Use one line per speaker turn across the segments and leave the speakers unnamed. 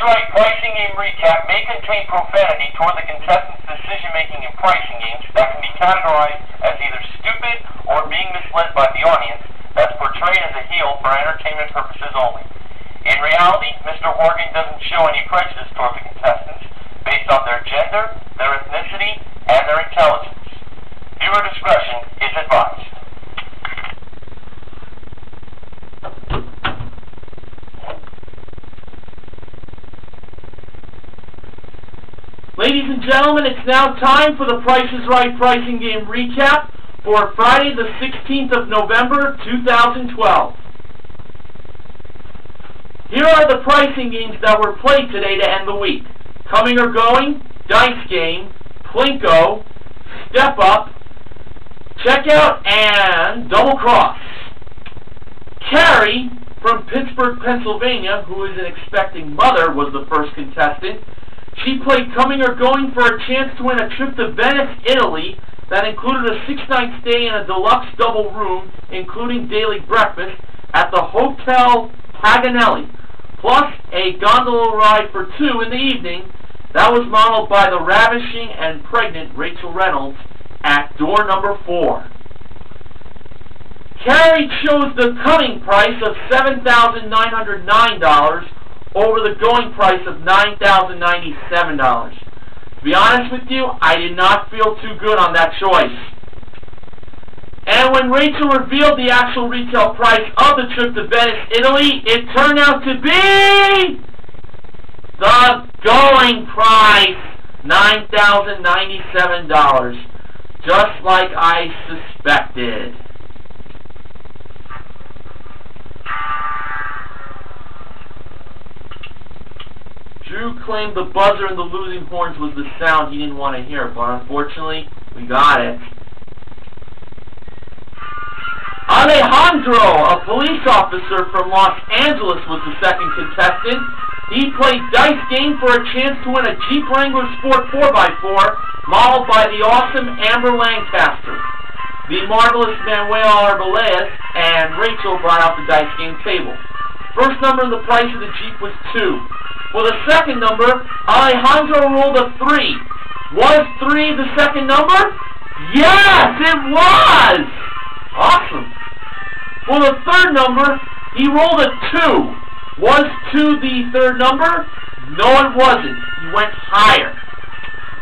Right pricing game recap may contain profanity toward the contestants' decision-making in pricing games that can be categorized as either stupid or being misled by the audience that's portrayed as a heel for entertainment purposes only. In reality, Mr. Horgan doesn't show any prejudice toward the contestants based on their gender, their ethnicity, and their intelligence. Viewer discretion is advised.
Ladies and gentlemen, it's now time for the Price is Right pricing game recap for Friday the 16th of November, 2012. Here are the pricing games that were played today to end the week. Coming or Going, Dice Game, Plinko, Step Up, Checkout, and Double Cross. Carrie from Pittsburgh, Pennsylvania, who is an expecting mother, was the first contestant. She played Coming or Going for a chance to win a trip to Venice, Italy, that included a 6-night stay in a deluxe double room, including daily breakfast, at the Hotel Paganelli, plus a gondola ride for 2 in the evening. That was modeled by the ravishing and pregnant Rachel Reynolds at door number 4. Carrie chose the Coming price of $7,909 over the Going price of $9,097. To be honest with you, I did not feel too good on that choice. And when Rachel revealed the actual retail price of the trip to Venice, Italy, it turned out to be the Going price, $9,097, just like I suspected. Drew claimed the buzzer and the losing horns was the sound he didn't want to hear, but unfortunately, we got it. Alejandro, a police officer from Los Angeles, was the second contestant. He played Dice Game for a chance to win a Jeep Wrangler Sport 4x4, modeled by the Awesome Amber Lancaster. The marvelous Manuel Arbeláez and Rachel brought out the Dice Game table. First number in the price of the Jeep was 2. For the second number, Alejandro rolled a 3. Was 3 the second number? Yes, it was! Awesome. For the third number, he rolled a 2. Was 2 the third number? No, it wasn't. He went higher.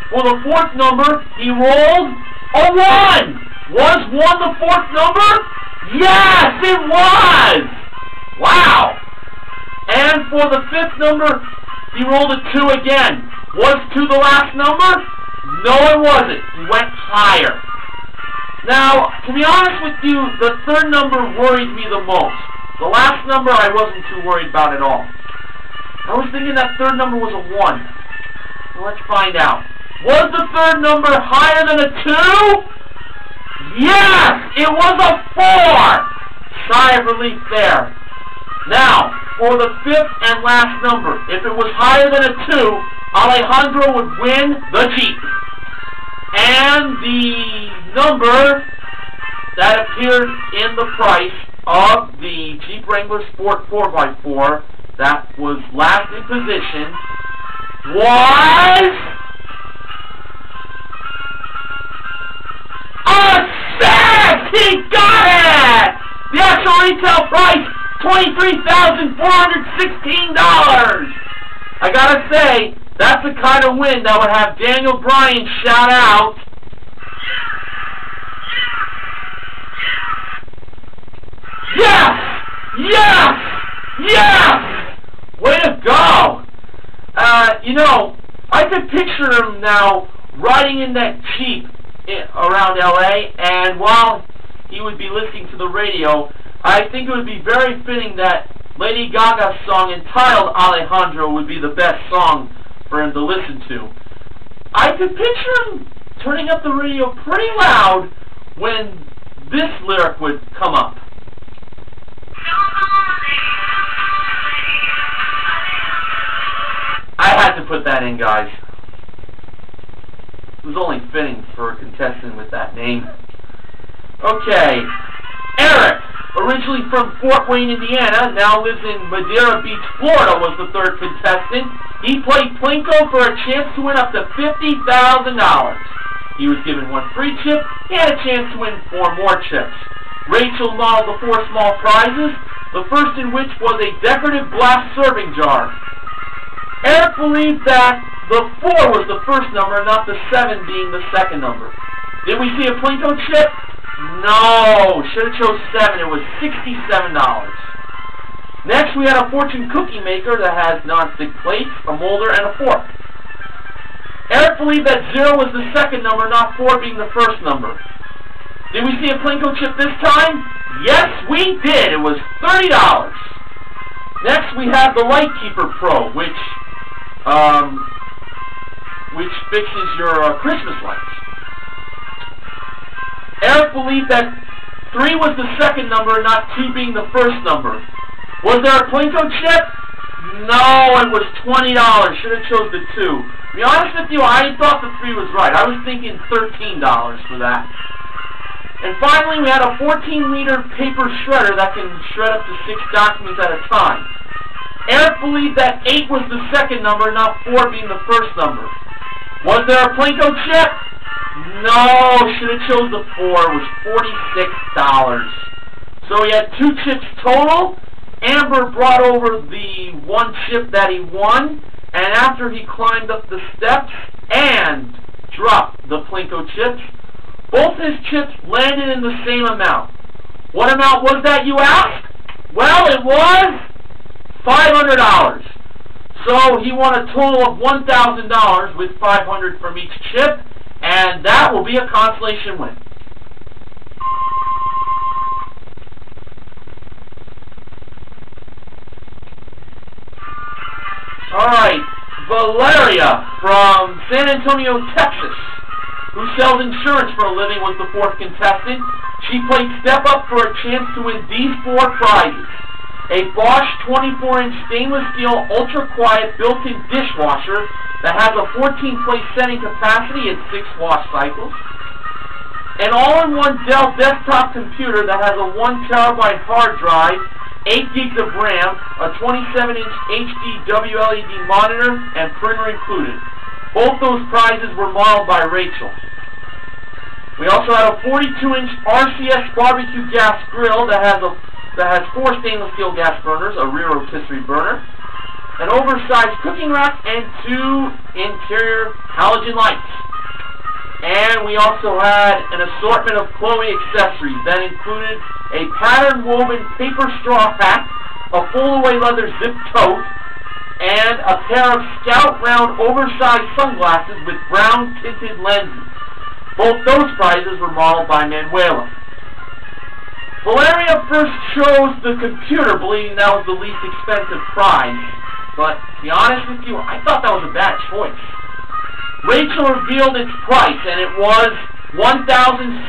For the fourth number, he rolled a 1. Was 1 the fourth number? Yes, it was! Wow. And for the fifth number, he rolled a 2 again. Was 2 the last number? No, it wasn't. He went higher. Now, to be honest with you, the third number worried me the most. The last number I wasn't too worried about at all. I was thinking that third number was a 1. So let's find out. Was the third number higher than a 2? Yes! It was a 4! Sigh of relief there. Now, for the fifth and last number, if it was higher than a 2, Alejandro would win the Jeep. And the number that appeared in the price of the Jeep Wrangler Sport 4x4 that was last in position was a 6! He got it! The actual retail price, $23,416. I gotta say, that's the kind of win that would have Daniel Bryan shout out, "Yes! Yes! Yes!" Way to go! You know, I could picture him now riding in that Jeep around LA, and while he would be listening to the radio, I think it would be very fitting that Lady Gaga's song entitled Alejandro would be the best song for him to listen to. I could picture him turning up the radio pretty loud when this lyric would come up. I had to put that in, guys. It was only fitting for a contestant with that name. Okay, Eric, originally from Fort Wayne, Indiana, now lives in Madeira Beach, Florida, was the third contestant. He played Plinko for a chance to win up to $50,000. He was given 1 free chip. He had a chance to win 4 more chips. Rachel modeled the 4 small prizes, the first in which was a decorative glass serving jar. Eric believed that the 4 was the first number, not the 7 being the second number. Did we see a Plinko chip? No, should have chose 7. It was $67. Next, we had a fortune cookie maker that has non-stick plates, a molder, and a fork. Eric believed that 0 was the second number, not 4 being the first number. Did we see a Plinko chip this time? Yes, we did. It was $30. Next, we have the Lightkeeper Pro, which fixes your Christmas lights. Eric believed that 3 was the second number, not 2 being the first number. Was there a Plinko chip? No, it was $20. Should have chose the 2. To be honest with you, I thought the 3 was right. I was thinking $13 for that. And finally, we had a 14-liter paper shredder that can shred up to 6 documents at a time. Eric believed that 8 was the second number, not 4 being the first number. Was there a Plinko chip? No, should have chose the 4. It was $46. So he had 2 chips total. Amber brought over the 1 chip that he won, and after he climbed up the steps and dropped the Plinko chips, both his chips landed in the same amount. What amount was that, you ask? Well, it was $500. So he won a total of $1,000 with $500 from each chip, and that will be a consolation win. Alright, Valeria from San Antonio, Texas, who sells insurance for a living, was the 4th contestant. She played Step Up for a chance to win these 4 prizes. A Bosch 24-inch stainless steel ultra-quiet built-in dishwasher that has a 14-place setting capacity and 6 wash cycles. An all-in-one Dell desktop computer that has a 1 terabyte hard drive, 8 gigs of RAM, a 27-inch HD WLED monitor, and printer included. Both those prizes were modeled by Rachel. We also had a 42-inch RCS barbecue gas grill that has 4 stainless steel gas burners, a rear rotisserie burner, an oversized cooking rack, and 2 interior halogen lights. And we also had an assortment of Chloe accessories that included a pattern-woven paper straw hat, a fold-away leather zip tote, and a pair of Scout round oversized sunglasses with brown tinted lenses. Both those prizes were modeled by Manuela. Valeria first chose the computer, believing that was the least expensive prize. But to be honest with you, I thought that was a bad choice. Rachel revealed its price, and it was $1,770.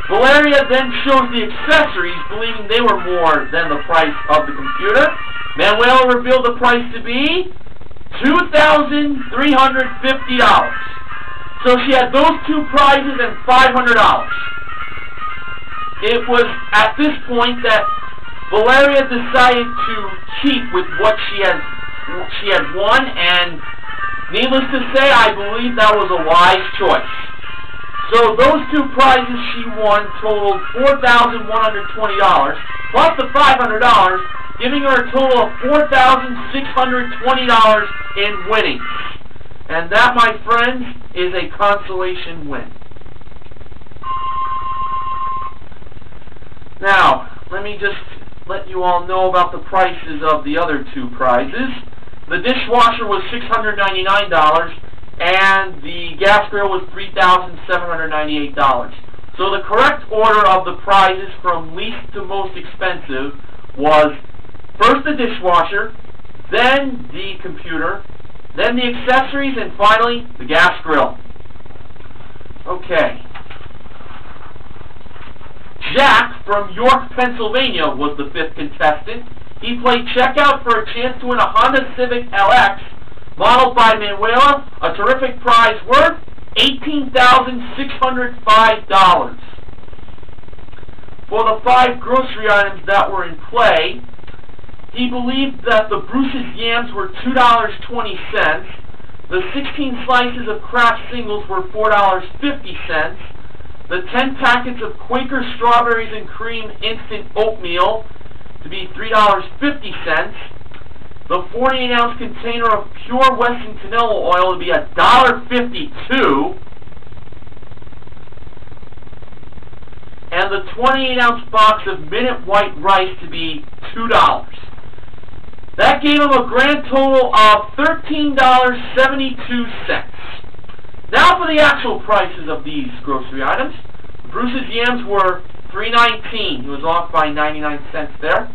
Valeria then chose the accessories, believing they were more than the price of the computer. Manuela revealed the price to be $2,350. So she had those 2 prizes and $500. It was at this point that Valeria decided to keep with what she had won, and needless to say, I believe that was a wise choice. So those 2 prizes she won totaled $4,120, plus the $500, giving her a total of $4,620 in winnings. And that, my friends, is a consolation win. Now, let me just let you all know about the prices of the other 2 prizes. The dishwasher was $699, and the gas grill was $3,798. So the correct order of the prizes from least to most expensive was first the dishwasher, then the computer, then the accessories, and finally the gas grill. Okay. Jack from York, Pennsylvania was the 5th contestant. He played checkout for a chance to win a Honda Civic LX, modeled by Manuela, a terrific prize worth $18,605. for the 5 grocery items that were in play. He believed that the Bruce's yams were $2.20. The 16 slices of Kraft singles were $4.50. The 10 packets of Quaker strawberries and cream instant oatmeal to be $3.50. The 48-ounce container of pure Western canola oil to be $1.52. And the 28-ounce box of Minute White rice to be $2. That gave him a grand total of $13.72. Now for the actual prices of these grocery items. Bruce's yams were $3.19. He was off by 99 cents there.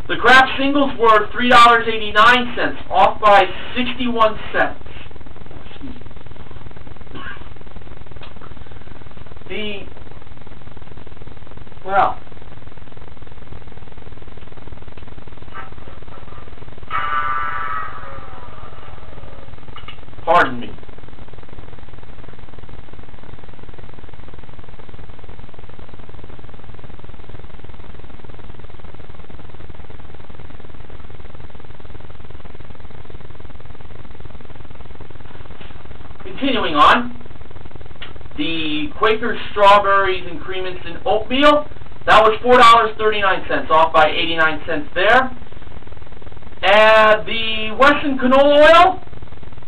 The Kraft singles were $3.89, off by 61 cents. Pardon me. Continuing on, the Quaker strawberries and cream instant oatmeal, that was $4.39, off by 89 cents there. And the Western canola oil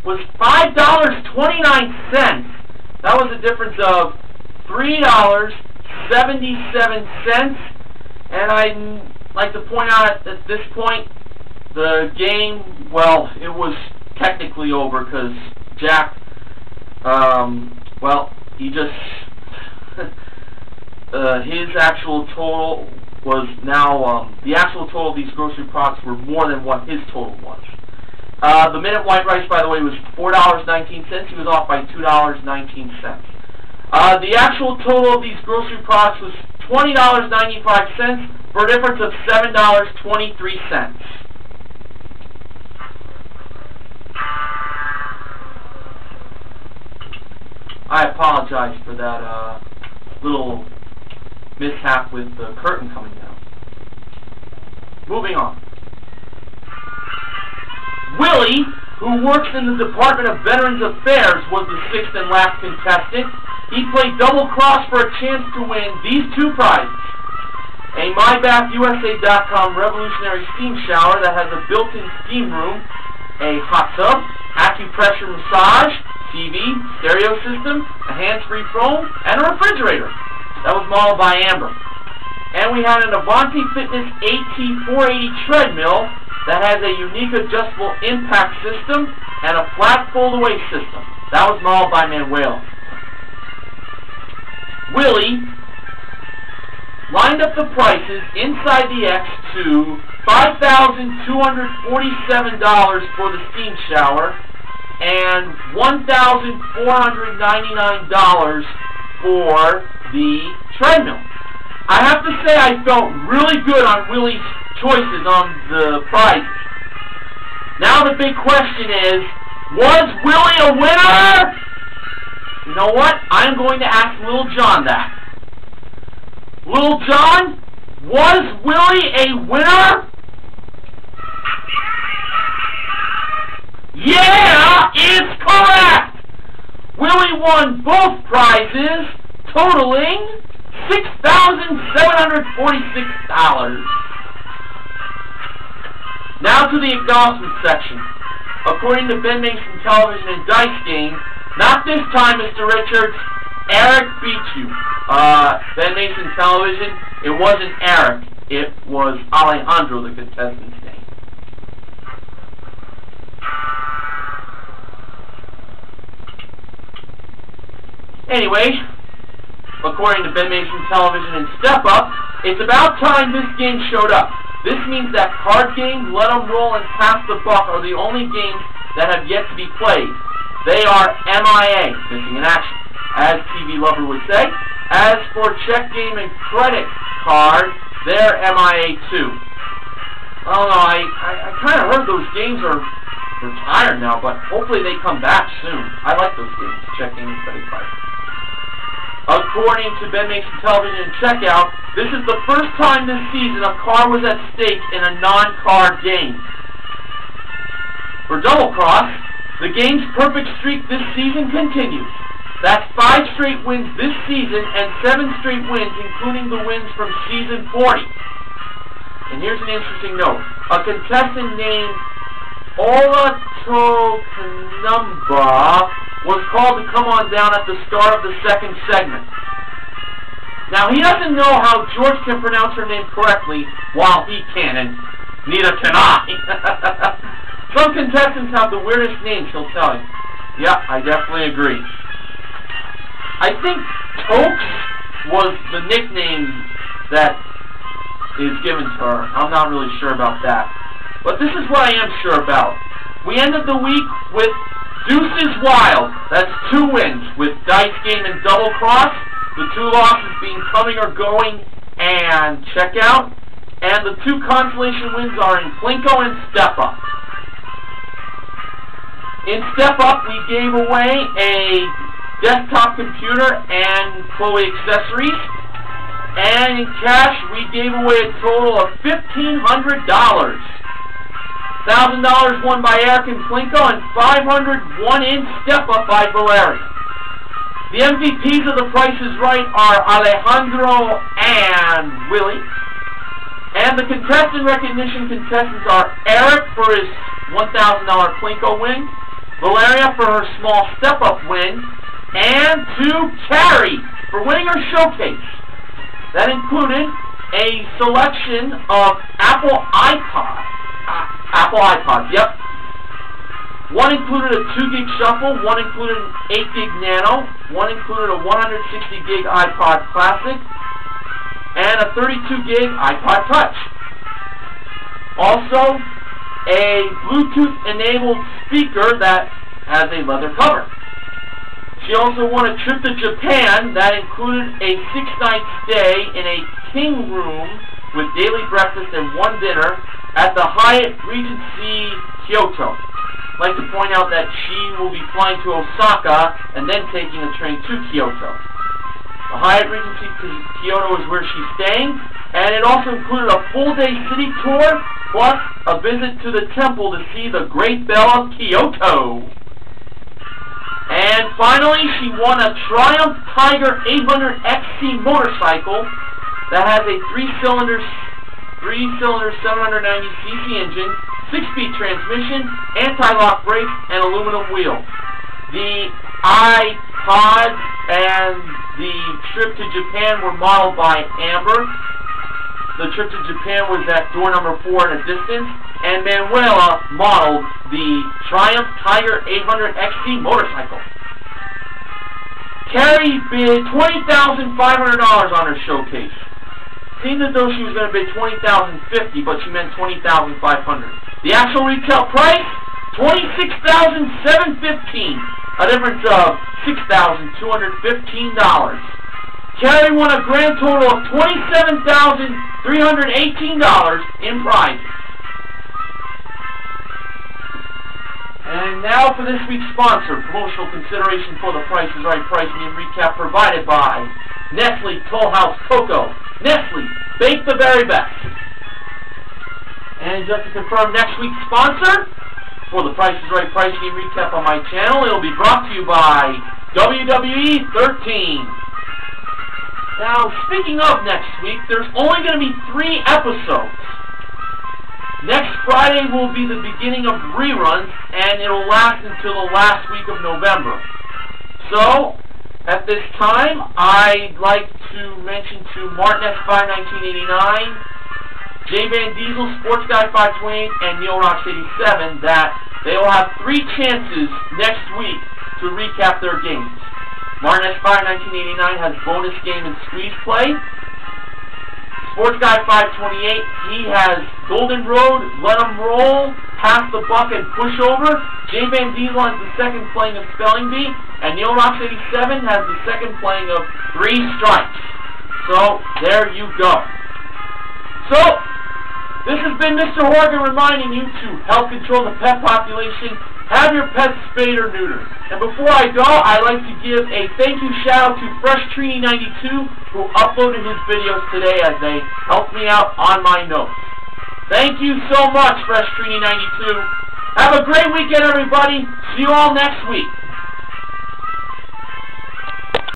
was $5.29. That was a difference of $3.77. And I'd like to point out at this point, the game, well, it was technically over because Jack, well, he just, his actual total was now, the actual total of these grocery products were more than what his total was. The Minute White rice, by the way, was $4.19. He was off by $2.19. The actual total of these grocery products was $20.95 for a difference of $7.23. I apologize for that little mishap with the curtain coming down. Moving on. Willie, who works in the Department of Veterans Affairs, was the 6th and last contestant. He played double cross for a chance to win these 2 prizes. A MyBathUSA.com revolutionary steam shower that has a built-in steam room, a hot tub, acupressure massage, TV, stereo system, a hands-free phone, and a refrigerator. That was modeled by Amber. And we had an Avanti Fitness AT480 treadmill that has a unique adjustable impact system and a flat fold-away system. That was modeled by Manuel. Willie lined up the prices inside the X to $5,247 for the steam shower and $1,499 for the treadmill. I have to say I felt really good on Willie's choices on the prizes. Now the big question is, was Willie a winner? You know what? I'm going to ask Little John that. Little John, was Willie a winner? Yeah, is correct! Willie won both prizes, totaling $6,746. Now to the acknowledgement section. According to Ben Mason Television and Dice Game, not this time, Mr. Richards, Eric beat you. Ben Mason Television, it wasn't Eric, it was Alejandro, the contestant's name. Anyway, according to Ben Mason Television and Step Up, it's about time this game showed up. This means that card games, Let 'em Roll, and Pass the Buck are the only games that have yet to be played. They are MIA, missing in action, as TV Lover would say. As for check game and credit card, they're MIA too. I don't know, I kind of heard those games are retired now, but hopefully they come back soon. I like those games, check game and credit card. According to Ben Mason Television and Checkout, this is the first time this season a car was at stake in a non-car game. For Double Cross, the game's perfect streak this season continues. That's 5 straight wins this season and 7 straight wins, including the wins from Season 40. And here's an interesting note. A contestant named Olatokanumba was called to come on down at the start of the second segment. Now, he doesn't know how George can pronounce her name correctly, while he can, and neither can I. Some contestants have the weirdest names, he'll tell you. Yeah, I definitely agree. I think Tokes was the nickname that is given to her. I'm not really sure about that. But this is what I am sure about. We ended the week with Deuces Wild. That's 2 wins, with Dice Game and Double Cross. The 2 losses being Coming or Going and Checkout. And the 2 consolation wins are in Plinko and Step Up. In Step Up, we gave away a desktop computer and Chloe accessories. And in cash, we gave away a total of $1,500. $1,000 won by Eric and Plinko, and $500 won in Step Up by Valeria. The MVPs of The Price is Right are Alejandro and Willie. And the contestant recognition contestants are Eric for his $1,000 Plinko win, Valeria for her small Step Up win, and to Carrie for winning her showcase. That included a selection of Apple iPods, yep. One included a 2-gig shuffle, one included an 8-gig nano, one included a 160-gig iPod Classic, and a 32-gig iPod Touch. Also, a Bluetooth-enabled speaker that has a leather cover. She also won a trip to Japan that included a 6-night stay in a king room with daily breakfast and 1 dinner at the Hyatt Regency Kyoto. I'd like to point out that she will be flying to Osaka and then taking a train to Kyoto. The Hyatt Regency Kyoto is where she's staying, and it also included a full-day city tour plus a visit to the temple to see the Great Bell of Kyoto. And finally, she won a Triumph Tiger 800 XC motorcycle that has a 3-cylinder 790cc engine, 6-speed transmission, anti-lock brakes, and aluminum wheel. The iPods and the trip to Japan were modeled by Amber. The trip to Japan was at door number 4 at a distance, and Manuela modeled the Triumph Tiger 800 XC motorcycle. Carrie bid $20,500 on her showcase. Seemed as though she was going to bid $20,050, but she meant $20,500. The actual retail price, $26,715, a difference of $6,215. Carrie won a grand total of $27,318 in prizes. And now for this week's sponsor, promotional consideration for The Price is Right pricing and recap provided by Nestle Toll House Cocoa. Nestle, bake the very best. And just to confirm next week's sponsor for The Price is Right pricing and recap on my channel, it will be brought to you by WWE 13. Now, speaking of next week, there's only going to be 3 episodes. Next Friday will be the beginning of reruns, and it'll last until the last week of November. So, at this time, I'd like to mention to Martin S5 1989, J Van Diesel, Sports Guy 528, and Neil Rocks 87 that they will have 3 chances next week to recap their games. Martin S5 1989 has bonus game and squeeze play. Sports Guy 528, he has Golden Road, Let 'em Roll, Pass the Buck, and Pushover. J Van Diesel has the second playing of Spelling Bee, and Neil Rocks 87 has the second playing of 3 Strikes. So, there you go. So, this has been Mr. Horgan reminding you to help control the pet population, have your pets spayed or neutered. And before I go, I'd like to give a thank you shout out to Fresh Trini 92 who uploaded his videos today as they helped me out on my notes. Thank you so much, Fresh Trini 92. Have a great weekend, everybody. See you all next week.